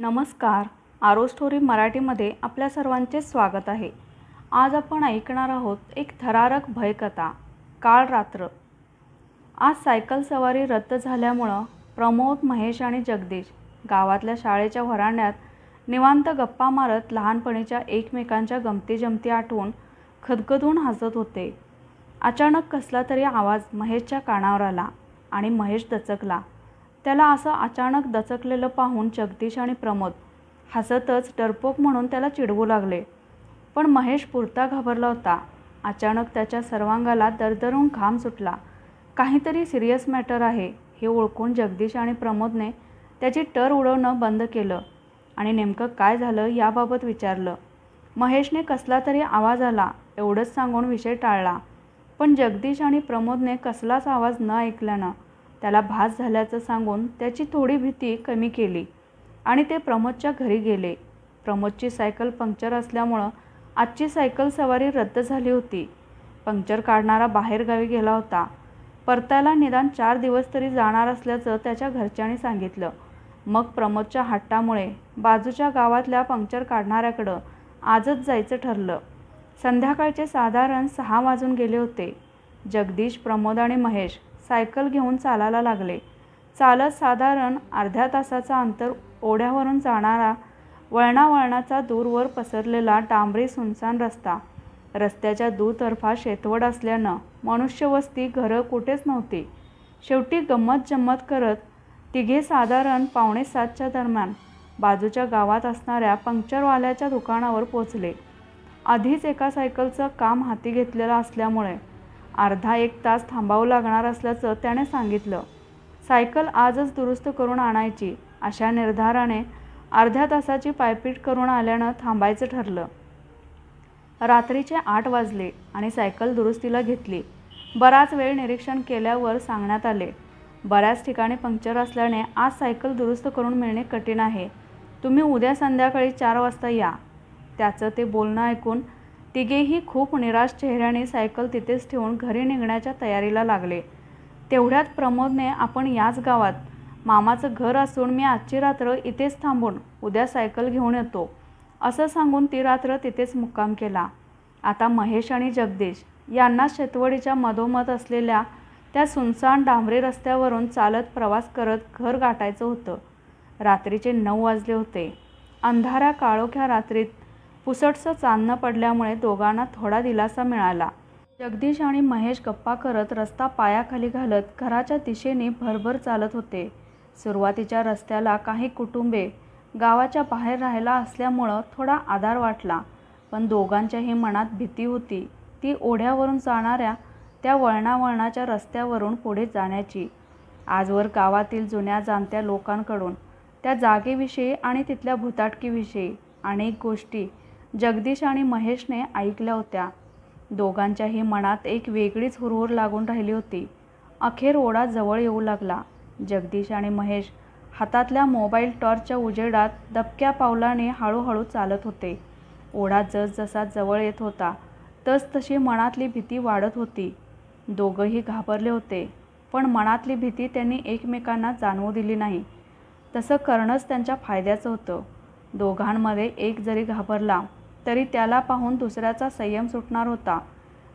नमस्कार. आरो स्टोरी मराठीमध्ये आपल्या सर्वांचे स्वागत आहे. आज आपण ऐकणार आहोत एक थरारक भयकथा, काळ रात्र. आज सायकल सवारी रद्द झाल्यामुळं प्रमोद, महेश आणि जगदीश गावातल्या शाळेच्या व्हरांड्यात निवांत गप्पा मारत लहानपणीच्या एकमेकांच्या गमती-जमती आठवून खदखदून हसत होते. अचानक कसला तरी आवाज महेशच्या कानावर आला आणि महेश दचकला. त्याला असं अचानक दचकलेलं पाहून जगदीश आणि प्रमोद हसतच डरपोक म्हणून त्याला चिडवू लागले. पण महेश पुरता घाबरला होता. अचानक त्याच्या सर्वांगाला दरदरून घाम सुटला. काहीतरी सिरियस मॅटर आहे हे ओळखून जगदीश आणि प्रमोदने त्याची टर उडवणं बंद केलं आणि नेमकं काय झालं याबाबत विचारलं. महेशने कसला तरी आवाज आला एवढंच सांगून विषय टाळला. पण जगदीश आणि प्रमोदने कसलाच आवाज न ऐकल्यानं त्याला भास झाल्याचं सांगून त्याची थोडी भीती कमी केली आणि ते प्रमोदच्या घरी गेले. प्रमोदची सायकल पंक्चर असल्यामुळं आजची सायकल सवारी रद्द झाली होती. पंक्चर काढणारा बाहेरगावी गेला होता. परतायला निदान 4 दिवस तरी जाणार असल्याचं त्याच्या घरच्यांनी सांगितलं. मग प्रमोदच्या हट्टामुळे बाजूच्या गावातल्या पंक्चर काढणाऱ्याकडं आजच जायचं ठरलं. संध्याकाळचे साधारण 6 वाजून गेले होते. जगदीश, प्रमोद आणि महेश सायकल घेऊन चालायला लागले. चालत साधारण अर्ध्या तासाचं अंतर ओढ्यावरून जाणारा वळणावळणाचा दूरवर पसरलेला डांबरी सुनसान रस्ता. रस्त्याच्या दुतर्फा शेतवड असल्यानं मनुष्यवस्ती, घरं कुठेच नव्हती. शेवटी गंमत जम्मत करत तिघे साधारण 6:45च्या दरम्यान बाजूच्या गावात असणाऱ्या पंक्चरवाल्याच्या दुकानावर पोचले. आधीच एका सायकलचं काम हाती घेतलेलं असल्यामुळे अर्धा 1 तास थांबावं लागणार असल्याचं त्याने सांगितलं. सायकल आजच दुरुस्त करून आणायची अशा निर्धाराने अर्ध्या तासाची पायपीट करून आल्यानं थांबायचं ठरलं. रात्रीचे 8 वाजले आणि सायकल दुरुस्तीला घेतली. बराच वेळ निरीक्षण केल्यावर सांगण्यात आले, बऱ्याच ठिकाणी पंक्चर असल्याने आज सायकल दुरुस्त करून मिळणे कठीण आहे. तुम्ही उद्या संध्याकाळी 4 वाजता या. त्याचं ते बोलणं ऐकून तिघेही खूप निराश चेहऱ्याने सायकल तिथेच ठेवून घरी निघण्याच्या तयारीला लागले. तेवढ्यात प्रमोदने, आपण याच गावात मामाचं घर असून मी आजची रात्र इथेच थांबून उद्या सायकल घेऊन येतो असं सांगून ती रात्र तिथेच मुक्काम केला. आता महेश आणि जगदीश यांना शेतवडीच्या मधोमध असलेल्या त्या सुनसान डांबरी रस्त्यावरून चालत प्रवास करत घर गाठायचं होतं. रात्रीचे 9 वाजले होते. अंधाऱ्या काळोख्या रात्रीत पुसटसं चांदणं पडल्यामुळे दोघांना थोडा दिलासा मिळाला. जगदीश आणि महेश गप्पा करत रस्ता पायाखाली घालत घराच्या दिशेने भरभर चालत होते. सुरुवातीच्या रस्त्याला काही कुटुंबे गावाच्या बाहेर राहायला असल्यामुळं थोडा आधार वाटला. पण दोघांच्याही मनात भीती होती ती ओढ्यावरून जाणाऱ्या त्या वळणावळणाच्या रस्त्यावरून पुढे जाण्याची. आजवर गावातील जुन्या जाणत्या लोकांकडून त्या जागेविषयी आणि तिथल्या भुताटकीविषयी अनेक गोष्टी जगदीश आणि महेशने ऐकल्या होत्या. दोघांच्याही मनात एक वेगळीच हुरहुर लागून राहिली होती. अखेर ओढा जवळ येऊ लागला. जगदीश आणि महेश हातातल्या मोबाईल टॉर्चच्या उजेडात दबक्या पावलाने हळूहळू चालत होते. ओढा जसजसा जवळ येत होता तसतशी मनातली भीती वाढत होती. दोघंही घाबरले होते, पण मनातली भीती त्यांनी एकमेकांना जाणवू दिली नाही. तसं करणंच त्यांच्या फायद्याचं होतं. दोघांमध्ये एक जरी घाबरला तरी त्याला पाहून दुसऱ्याचा संयम सुटणार होता.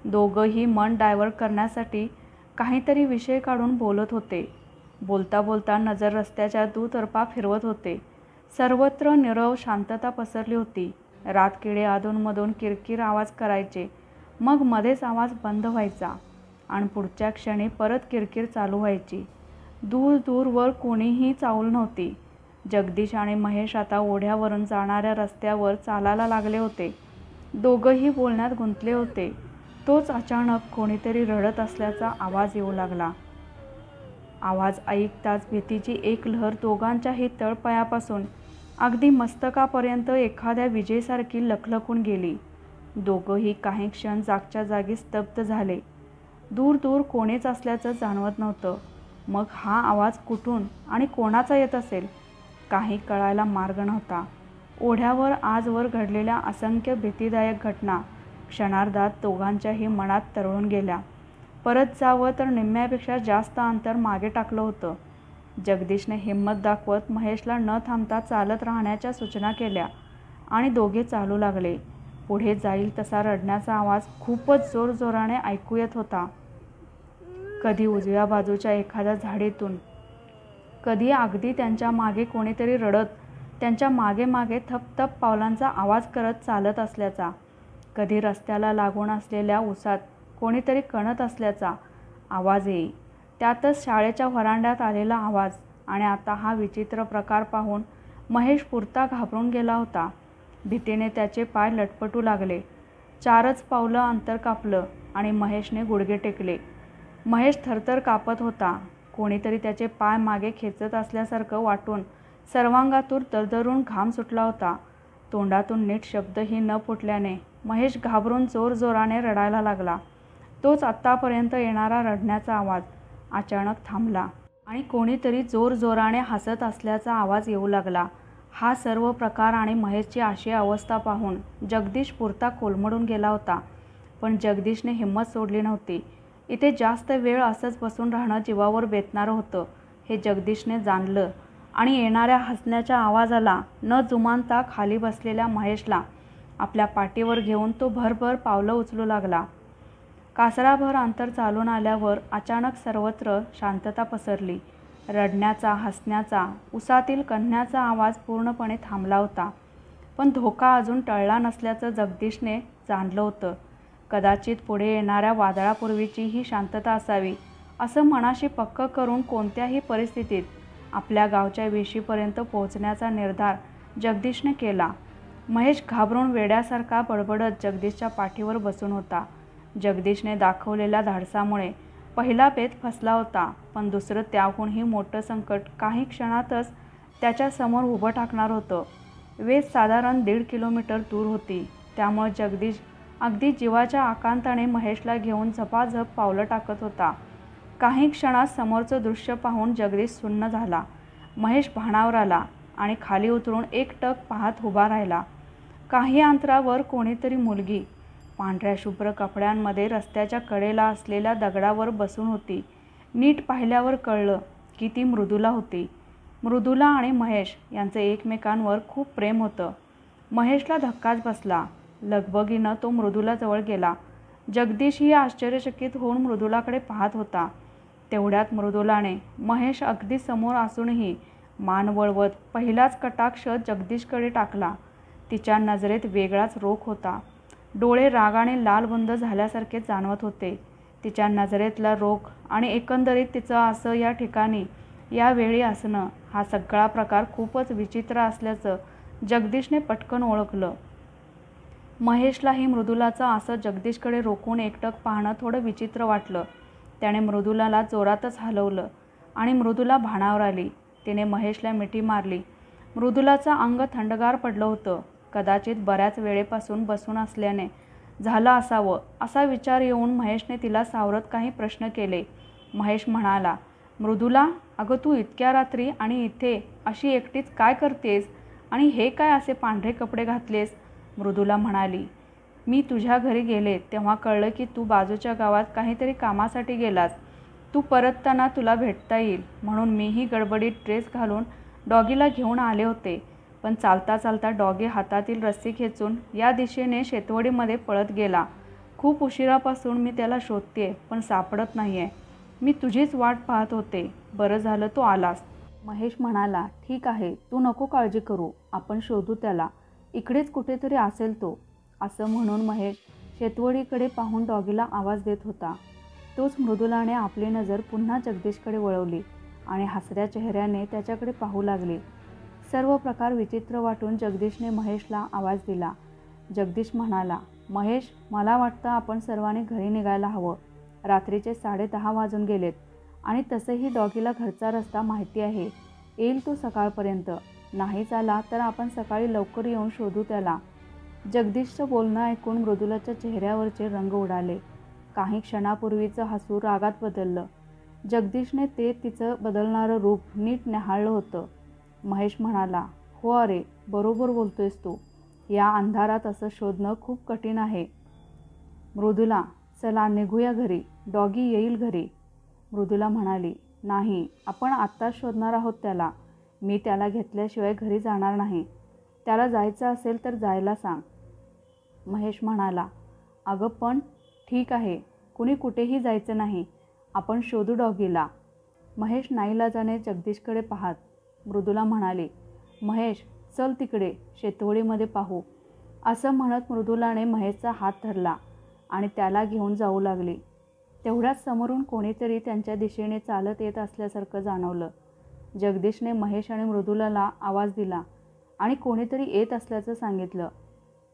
दोघंही मन डायव्हर्ट करण्यासाठी काहीतरी विषय काढून बोलत होते. बोलता बोलता नजर रस्त्याच्या दुतर्फा फिरवत होते. सर्वत्र नीरव शांतता पसरली होती. रातकिडे अधूनमधून किरकिर आवाज करायचे, मग मध्येच आवाज बंद व्हायचा आणि पुढच्या क्षणी परत किरकिर चालू व्हायची. दूर दूरवर कोणीही चाऊल नव्हती. जगदीश आणि महेश आता ओढ्यावरून जाणाऱ्या रस्त्यावर चालायला लागले होते. दोघंही बोलण्यात गुंतले होते. तोच अचानक कोणीतरी रडत असल्याचा आवाज येऊ लागला. आवाज ऐकताच भीतीची एक लहर दोघांच्याही तळपायापासून अगदी मस्तकापर्यंत एखाद्या विजेसारखी लखलखून गेली. दोघंही काही क्षण जागच्या जागी स्तब्ध झाले. दूर दूर कोणीच असल्याचं जाणवत नव्हतं. मग हा आवाज कुठून आणि कोणाचा येत असेल काही कळायला मार्ग नव्हता. ओढ्यावर आजवर घडलेल्या असंख्य भीतीदायक घटना क्षणार्धात दोघांच्याही मनात तरळून गेल्या. परत जावं तर निम्म्यापेक्षा जास्त अंतर मागे टाकलं होतं. जगदीशने हिंमत दाखवत महेशला न थांबता चालत राहण्याच्या सूचना केल्या आणि दोघे चालू लागले. पुढे जाईल तसा रडण्याचा आवाज खूपच जोरजोराने ऐकू येत होता. कधी उजव्या बाजूच्या एखाद्या झाडीतून, कधी अगदी त्यांच्या मागे कोणीतरी रडत त्यांच्या मागे मागे थपथप पावलांचा आवाज करत चालत असल्याचा, कधी रस्त्याला लागून असलेल्या उसात कोणीतरी कणत असल्याचा आवाज येई. त्यातच शाळेच्या व्हरांड्यात आलेला आवाज. आणि आता हा विचित्र प्रकार पाहून महेश पुरता घाबरून गेला होता. भीतीने त्याचे पाय लटपटू लागले. 4च पावलं अंतर कापलं आणि महेशने गुडघे टेकले. महेश थरथर कापत होता. कोणीतरी त्याचे पाय मागे खेचत असल्यासारखं वाटून सर्वांगातून दरदरून घाम सुटला होता. तोंडातून नीट शब्दही न फुटल्याने महेश घाबरून जोरजोराने रडायला लागला. तोच आत्तापर्यंत येणारा रडण्याचा आवाज अचानक थांबला आणि कोणीतरी जोरजोराने हसत असल्याचा आवाज येऊ लागला. हा सर्व प्रकार आणि महेशची अशी अवस्था पाहून जगदीश पुरता कोलमडून गेला होता. पण जगदीशने हिंमत सोडली नव्हती. इथे जास्त वेळ असंच बसून राहणं जीवावर बेतणारं होतं हे जगदीशने जाणलं आणि येणाऱ्या हसण्याच्या आवाजाला न जुमानता खाली बसलेल्या महेशला आपल्या पाठीवर घेऊन तो भरभर पावलं उचलू लागला. कासराभर अंतर चालून आल्यावर अचानक सर्वत्र शांतता पसरली. रडण्याचा, हसण्याचा, उसातील कण्हण्याचा आवाज पूर्णपणे थांबला होता. पण धोका अजून टळला नसल्याचं जगदीशने जाणलं होतं. कदाचित पुढे येणाऱ्या वादळापूर्वीची ही शांतता असावी असं मनाशी पक्क करून कोणत्याही परिस्थितीत आपल्या गावच्या वेशीपर्यंत पोहोचण्याचा निर्धार जगदीशने केला. महेश घाबरून वेड्यासारखा बडबडत जगदीशच्या पाठीवर बसून होता. जगदीशने दाखवलेल्या धाडसामुळे पहिला बेत फसला होता, पण दुसरं त्याहूनही मोठं संकट काही क्षणातच त्याच्यासमोर उभं टाकणार होतं. वेस साधारण 1.5 किलोमीटर दूर होती. त्यामुळे जगदीश अगदी जीवाच्या आकांताने महेशला घेऊन झपाझप पावलं टाकत होता. काही क्षणात समोरचं दृश्य पाहून जगदीश सुन्न झाला. महेश भानावर आला आणि खाली उतरून एकटक पाहत उभा राहिला. काही अंतरावर कोणीतरी मुलगी पांढऱ्या शुभ्र कपड्यांमध्ये रस्त्याच्या कडेला असलेल्या दगडावर बसून होती. नीट पाहिल्यावर कळलं की ती मृदुला होती. मृदुला आणि महेश यांचं एकमेकांवर खूप प्रेम होतं. महेशला धक्काच बसला. लगबगीनं तो मृदुलाजवळ गेला. जगदीशही आश्चर्यचकित होऊन मृदुलाकडे पाहत होता. तेवढ्यात मृदुलाने महेश अगदी समोर असूनही मान वळवत पहिलाच कटाक्ष जगदीशकडे टाकला. तिच्या नजरेत वेगळाच रोख होता. डोळे रागाने लालबुंद झाल्यासारखे जाणवत होते. तिच्या नजरेतला रोख आणि एकंदरीत तिचं असं या ठिकाणी यावेळी असणं, हा सगळा प्रकार खूपच विचित्र असल्याचं जगदीशने पटकन ओळखलं. महेशलाही मृदुलाचं असं जगदीशकडे रोखून एकटक पाहणं थोडं विचित्र वाटलं. त्याने मृदुलाला जोरातच हलवलं आणि मृदुला भानावर आली. तिने महेशला मिठी मारली. मृदुलाचं अंग थंडगार पडलं होतं. कदाचित बऱ्याच वेळेपासून बसून असल्याने झालं असावं असा विचार येऊन महेशने तिला सावरत काही प्रश्न केले. महेश म्हणाला, मृदुला, अगं तू इतक्या रात्री आणि इथे अशी एकटीच काय करतेस आणि हे काय असे पांढरे कपडे घातलेस? मृदुला म्हणाली, मी तुझ्या घरी गेले तेव्हा कळलं की तू बाजूच्या गावात काहीतरी कामासाठी गेलास. तू परतताना तुला भेटता येईल म्हणून मीही गडबडीत ड्रेस घालून डॉगीला घेऊन आले होते. पण चालता चालता डॉगी हातातील रस्सी खेचून या दिशेने शेतवडीमध्ये पळत गेला. खूप उशिरापासून मी त्याला शोधते पण सापडत नाही आहे. मी तुझीच वाट पाहत होते. बरं झालं तू आलास. महेश म्हणाला, ठीक आहे, तू नको काळजी करू, आपण शोधू त्याला. इकडेच कुठेतरी असेल तो. असं म्हणून महेश शेतवडीकडे पाहून डॉगीला आवाज देत होता. तोच मृदुलाने आपली नजर पुन्हा जगदीशकडे वळवली आणि हसऱ्या चेहऱ्याने त्याच्याकडे पाहू लागली. सर्व प्रकार विचित्र वाटून जगदीशने महेशला आवाज दिला. जगदीश म्हणाला, महेश, मला वाटतं आपण सर्वांनी घरी निघायला हवं. रात्रीचे 10:30 वाजून गेलेत आणि तसंही डॉगीला घरचा रस्ता माहिती आहे. येईल तो सकाळपर्यंत. नाहीच आला तर आपण सकाळी लवकर येऊन शोधू त्याला. जगदीशचं बोलणं ऐकून मृदुलाच्या चेहऱ्यावरचे रंग उडाले. काही क्षणापूर्वीचं हसू रागात बदललं. जगदीशने ते तिचं बदलणारं रूप नीट न्याहाळलं होतं. महेश म्हणाला, हो अरे, बरोबर बोलतोयस तू. या अंधारात असं शोधणं खूप कठीण आहे. मृदुला, चला निघूया घरी. डॉगी येईल घरी. मृदुला म्हणाली, नाही, आपण आत्ताच शोधणार आहोत त्याला. मी त्याला घेतल्याशिवाय घरी जाणार नाही. त्याला जायचं असेल तर जायला सांग. महेश म्हणाला, अगं पण ठीक आहे, कुणी कुठेही जायचं नाही. आपण शोधू डॉगीला. महेश नाईलाजाने जगदीशकडे पाहत मृदुला म्हणाली, महेश चल तिकडे शेतवडीमध्ये पाहू. असं म्हणत मृदुलाने महेशचा हात धरला आणि त्याला घेऊन जाऊ लागली. तेवढ्याच समोरून कोणीतरी त्यांच्या दिशेने चालत येत असल्यासारखं जाणवलं. जगदीशने महेश आणि मृदुलाला आवाज दिला आणि कोणीतरी येत असल्याचं सांगितलं.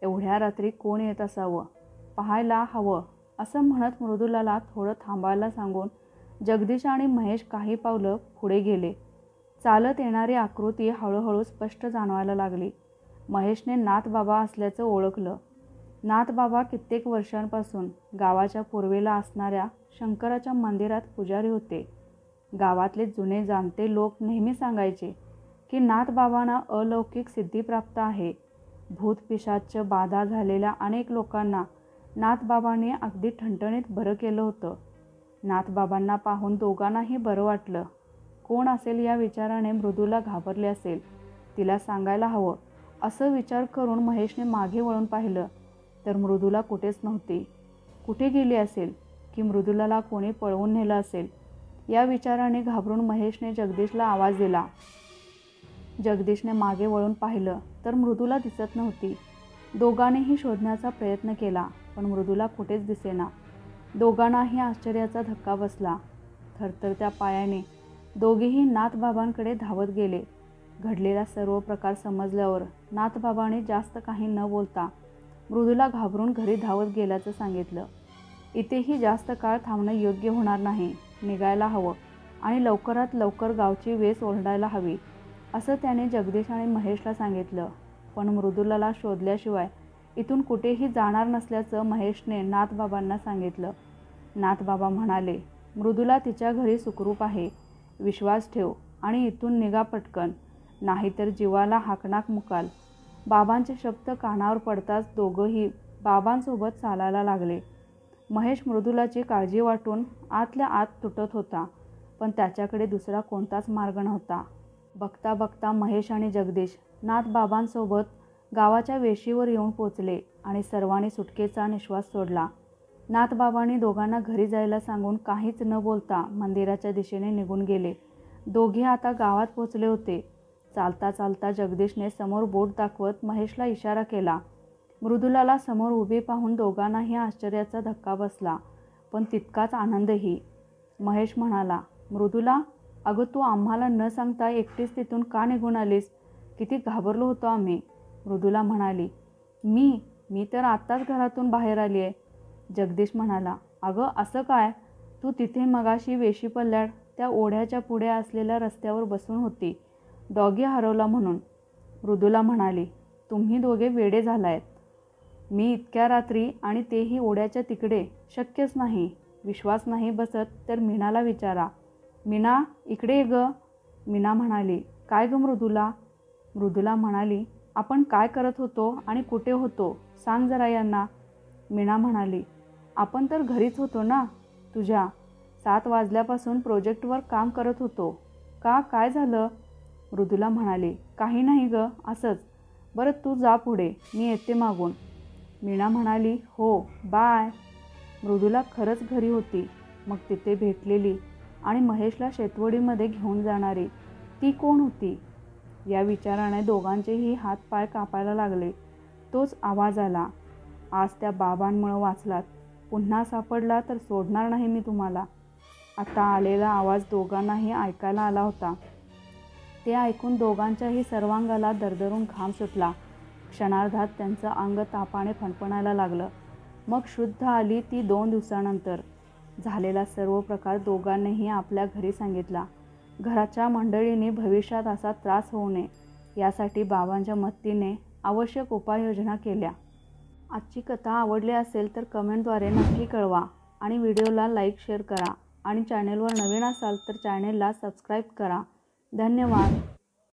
एवढ्या रात्री कोण येत असावं, पाहायला हवं असं म्हणत मृदुलाला थोडं थांबायला सांगून जगदीश आणि महेश काही पावलं पुढे गेले. चालत येणारी आकृती हळूहळू स्पष्ट जाणवायला लागली. महेशने नाथबाबा असल्याचं ओळखलं. नाथबाबा कित्येक वर्षांपासून गावाच्या पूर्वेला असणाऱ्या शंकराच्या मंदिरात पुजारी होते. गावातले जुने जाणते लोक नेहमी सांगायचे की नाथबाबांना अलौकिक सिद्धी प्राप्त आहे. भूतपिशाच बाधा झालेल्या अनेक लोकांना नाथबाबांनी अगदी ठणठणीत बरं केलं होतं. नाथबाबांना पाहून दोघांनाही बरं वाटलं. कोण असेल या विचाराने मृदुला घाबरली असेल. तिला सांगायला हवं असं विचार करून महेशने मागे वळून पाहिलं तर मृदुला कुठेच नव्हती. कुठे गेली असेल की मृदुलाला कोणी पळवून नेलं असेल या विचाराने घाबरून महेशने जगदीशला आवाज दिला. जगदीशने मागे वळून पाहिलं तर मृदुला दिसत नव्हती. दोघांनीही शोधण्याचा प्रयत्न केला पण मृदुला कुठेच दिसेना. दोघांनाही आश्चर्याचा धक्का बसला. थरथरत्या पायाने दोघेही नाथबाबांकडे धावत गेले. घडलेला सर्व प्रकार समजल्यावर नाथबाबांनी जास्त काही न बोलता मृदुला घाबरून घरी धावत गेल्याचं सांगितलं. इथेही जास्त काळ थांबणं योग्य होणार नाही, निघायला हवं आणि लवकरात लवकर गावची वेस ओरडायला हवी असं त्याने जगदीश आणि महेशला सांगितलं. पण मृदुलाला शोधल्याशिवाय इथून कुठेही जाणार नसल्याचं महेशने नाथबाबांना सांगितलं. नाथबाबा म्हणाले, मृदुला तिच्या घरी सुखरूप आहे. विश्वास ठेव आणि इथून निघा पटकन, नाहीतर जीवाला हाकनाक मुकाल. बाबांचे शब्द कानावर पडताच दोघंही बाबांसोबत चालायला लागले. महेश मृदुलाची काळजी वाटून आतल्या आत तुटत होता पण त्याच्याकडे दुसरा कोणताच मार्ग नव्हता. बघता बघता महेश आणि जगदीश नाथबाबांसोबत गावाच्या वेशीवर येऊन पोचले आणि सर्वांनी सुटकेचा निश्वास सोडला. नाथबाबांनी दोघांना घरी जायला सांगून काहीच न बोलता मंदिराच्या दिशेने निघून गेले. दोघे आता गावात पोचले होते. चालता चालता जगदीशने समोर बोट दाखवत महेशला इशारा केला. मृदुलाला समोर उभी पाहून दोघांनाही आश्चर्याचा धक्का बसला पण तितकाच आनंदही. महेश म्हणाला, मृदुला, अगं तू आम्हाला न सांगता एकटीच तिथून का निघून आलीस? किती घाबरलो होतो आम्ही. मृदुला म्हणाली, मी तर आत्ताच घरातून बाहेर आली आहे. जगदीश म्हणाला, अगं असं काय? तू तिथे मगाशी वेशी पल्ल्याड त्या ओढ्याच्या पुढे असलेल्या रस्त्यावर बसून होती, डॉगी हरवला म्हणून. मृदुला म्हणाली, तुम्ही दोघे वेडे झालायत. मी इतक्या रात्री आणि तेही ओढ्याच्या तिकडे, शक्यच नाही. विश्वास नाही बसत तर मीनाला विचारा. मीना, इकडे ये गं. मीना म्हणाली, काय गं मृदुला? मृदुला म्हणाली, आपण काय करत होतो आणि कुठे होतो सांग जरा यांना. मीना म्हणाली, आपण तर घरीच होतो ना तुझ्या. 7 वाजल्यापासून प्रोजेक्टवर काम करत होतो. का, काय झालं? मृदुला म्हणाली, काही नाही गं, असंच. बरं तू जा पुढे, मी येते मागून. मीना म्हणाली, हो बाय. मृदुला खरंच घरी होती. मग तिथे भेटलेली आणि महेशला शेतवडीमध्ये घेऊन जाणारी ती कोण होती? या विचाराने दोघांचेही हात पाय कापायला लागले. तोच आवाज आला, आज त्या बाबांमुळे वाचलात. पुन्हा सापडला तर सोडणार नाही मी तुम्हाला. आता आलेला आवाज दोघांनाही ऐकायला आला होता. ते ऐकून दोघांच्याही सर्वांगाला दरदरून घाम सुटला. क्षणार्धात त्यांचं अंग तापाने फणफणायला लागलं. मग शुद्ध आली ती 2 दिवसानंतर. झालेला सर्व प्रकार दोघांनीही आपल्या घरी सांगितला. घराच्या मंडळींनी भविष्यात असा त्रास होऊ नये यासाठी बाबांच्या मदतीने आवश्यक उपाययोजना केल्या. आजची कथा आवडली असेल तर कमेंटद्वारे नक्की कळवा आणि व्हिडिओला लाईक शेअर करा आणि चॅनेलवर नवीन असाल तर चॅनेलला सबस्क्राईब करा. धन्यवाद.